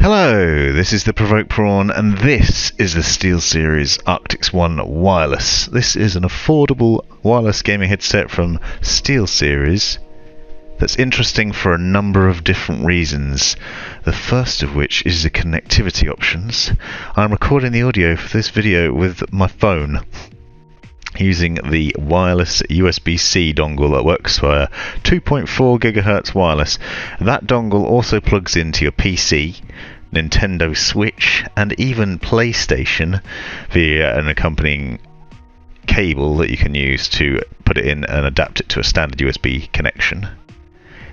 Hello, this is the Provoked Prawn, and this is the SteelSeries Arctis Wireless. This is an affordable wireless gaming headset from SteelSeries that's interesting for a number of different reasons. The first of which is the connectivity options. I'm recording the audio for this video with my phone, using the wireless USB-C dongle that works for 2.4 GHz wireless. That dongle also plugs into your PC, Nintendo Switch, and even PlayStation via an accompanying cable that you can use to put it in and adapt it to a standard USB connection.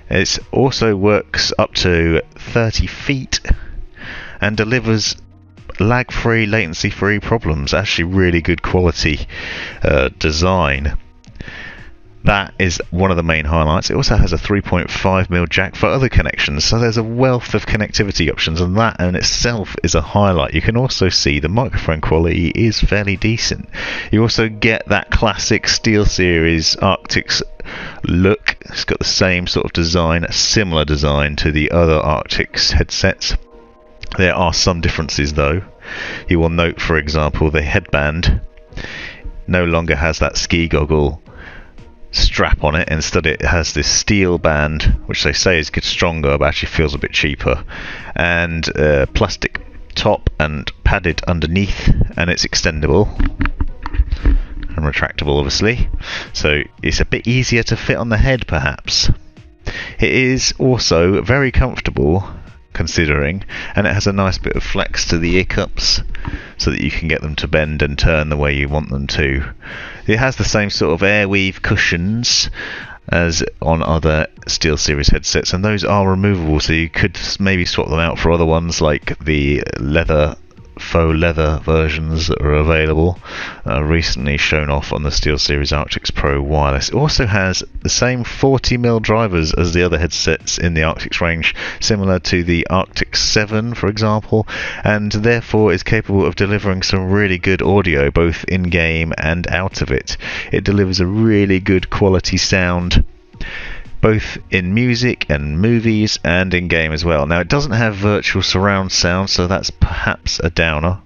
It also works up to 30 feet and delivers lag-free, latency-free problems. Actually really good quality design. That is one of the main highlights. It also has a 3.5mm jack for other connections, so there's a wealth of connectivity options, and that in itself is a highlight. You can also see the microphone quality is fairly decent. You also get that classic SteelSeries Arctis look. It's got the same sort of design, a similar design to the other Arctis headsets. There are some differences though. You will note, for example, the headband no longer has that ski goggle strap on it. Instead it has this steel band, which they say is stronger but actually feels a bit cheaper, and plastic top and padded underneath, and it's extendable and retractable obviously, so it's a bit easier to fit on the head perhaps. It is also very comfortable considering, and it has a nice bit of flex to the ear cups so that you can get them to bend and turn the way you want them to. It has the same sort of airweave cushions as on other SteelSeries headsets, and those are removable, so you could maybe swap them out for other ones like the faux leather versions that are available, recently shown off on the SteelSeries Arctis Pro Wireless. It also has the same 40mm drivers as the other headsets in the Arctis range, similar to the Arctis 7 for example, and therefore is capable of delivering some really good audio both in game and out of it. It delivers a really good quality sound both in music and movies and in game as well. Now it doesn't have virtual surround sound, so that's perhaps a downer,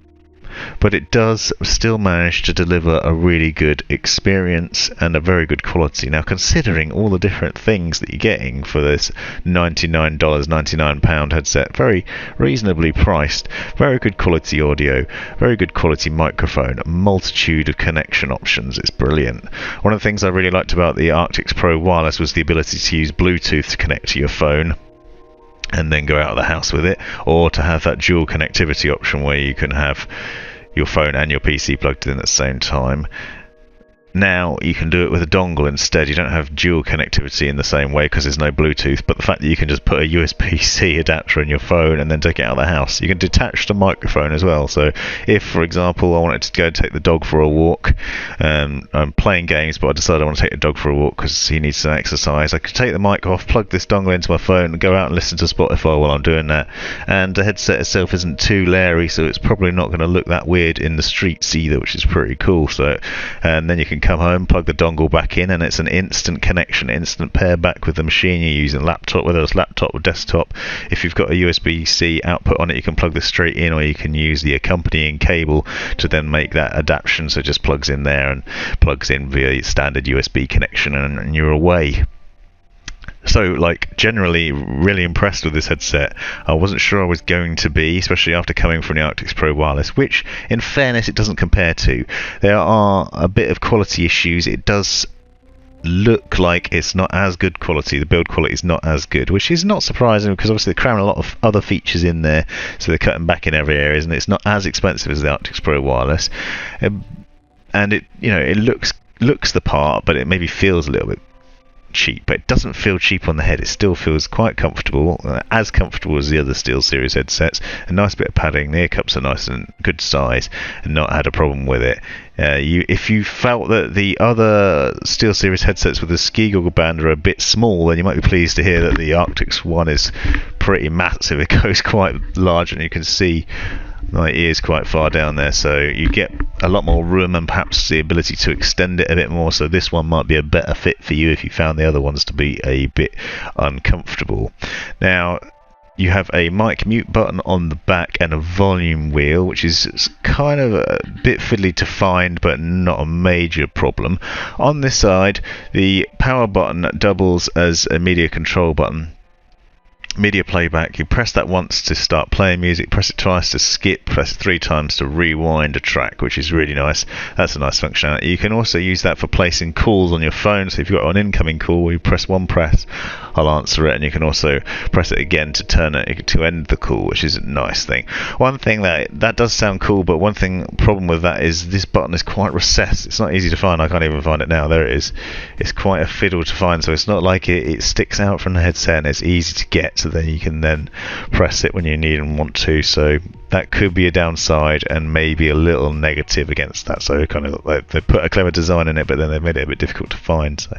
but it does still manage to deliver a really good experience and a very good quality. Now considering all the different things that you're getting for this £99.99 headset, very reasonably priced, very good quality audio, very good quality microphone, a multitude of connection options. It's brilliant. One of the things I really liked about the Arctis Pro Wireless was the ability to use Bluetooth to connect to your phone and then go out of the house with it, or to have that dual connectivity option where you can have your phone and your PC plugged in at the same time. Now you can do it with a dongle instead. You don't have dual connectivity in the same way because there's no Bluetooth, but the fact that you can just put a USB-C adapter in your phone and then take it out of the house. You can detach the microphone as well, so if for example I wanted to go take the dog for a walk, I'm playing games but I decided I want to take the dog for a walk because he needs some exercise, I could take the mic off, plug this dongle into my phone and go out and listen to Spotify while I'm doing that. And the headset itself isn't too leery, so it's probably not going to look that weird in the streets either, which is pretty cool. So, and then you can come home, plug the dongle back in, and it's an instant connection, instant pair back with the machine you're using, laptop, whether it's laptop or desktop. If you've got a USB-C output on it, you can plug this straight in, or you can use the accompanying cable to then make that adaptation, so it just plugs in there and plugs in via standard USB connection, and you're away. So, like, generally really impressed with this headset. I wasn't sure I was going to be, especially after coming from the Arctis Pro Wireless, which, in fairness, it doesn't compare to. There are a bit of quality issues. It does look like it's not as good quality. The build quality is not as good, which is not surprising because obviously they're cramming a lot of other features in there, so they're cutting back in every area, and it's not as expensive as the Arctis Pro Wireless. And it, you know, it looks the part, but it maybe feels a little bit cheap, but it doesn't feel cheap on the head. It still feels quite comfortable, as comfortable as the other SteelSeries headsets. A nice bit of padding, the ear cups are nice and good size, and not had a problem with it. If you felt that the other SteelSeries headsets with the ski goggle band are a bit small, then you might be pleased to hear that the Arctis one is pretty massive. It goes quite large, and you can see my ear's quite far down there, so you get a lot more room and perhaps the ability to extend it a bit more, so this one might be a better fit for you if you found the other ones to be a bit uncomfortable. Now, You have a mic mute button on the back and a volume wheel, which is kind of a bit fiddly to find, but not a major problem. On this side, the power button doubles as a media control button. Media playback, you press that once to start playing music, press it twice to skip, press it 3 times to rewind a track, which is really nice. That's a nice functionality. You can also use that for placing calls on your phone, so if you've got an incoming call where you press one press, I'll answer it, and you can also press it again to turn it to end the call, which is a nice thing. One thing that does sound cool, but one problem with that is this button is quite recessed. It's not easy to find. I can't even find it now. There it is. It's quite a fiddle to find, so it's not like it sticks out from the headset and it's easy to get, so then you can then press it when you need and want to. So that could be a downside and maybe a little negative against that. So kind of like they put a clever design in it, but then they made it a bit difficult to find. So,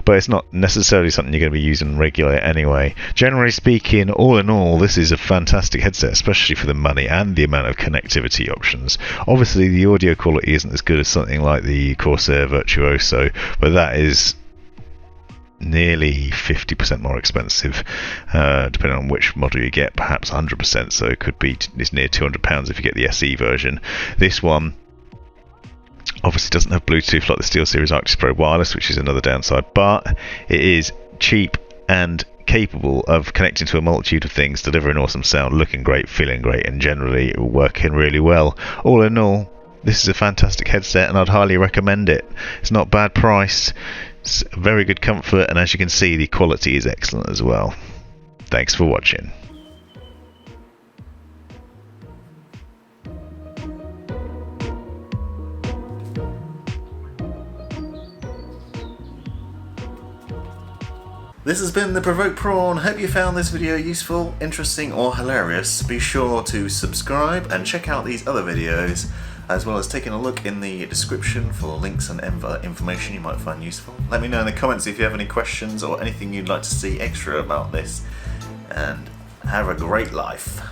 but it's not necessarily something you're going to be using regularly anyway. Generally speaking, all in all, this is a fantastic headset, especially for the money and the amount of connectivity options. Obviously, the audio quality isn't as good as something like the Corsair Virtuoso, but that is nearly 50% more expensive, depending on which model you get, perhaps 100%, so it could be it's near £200 if you get the SE version. This one obviously doesn't have Bluetooth like the SteelSeries Arctis Pro Wireless, which is another downside, but it is cheap and capable of connecting to a multitude of things, delivering awesome sound, looking great, feeling great, and generally working really well. All in all, this is a fantastic headset and I'd highly recommend it. It's not bad price, it's very good comfort, and as you can see, the quality is excellent as well. Thanks for watching. This has been the Provoked Prawn. Hope you found this video useful, interesting, or hilarious. Be sure to subscribe and check out these other videos, as well as taking a look in the description for links and other information you might find useful. Let me know in the comments if you have any questions or anything you'd like to see extra about this, and have a great life.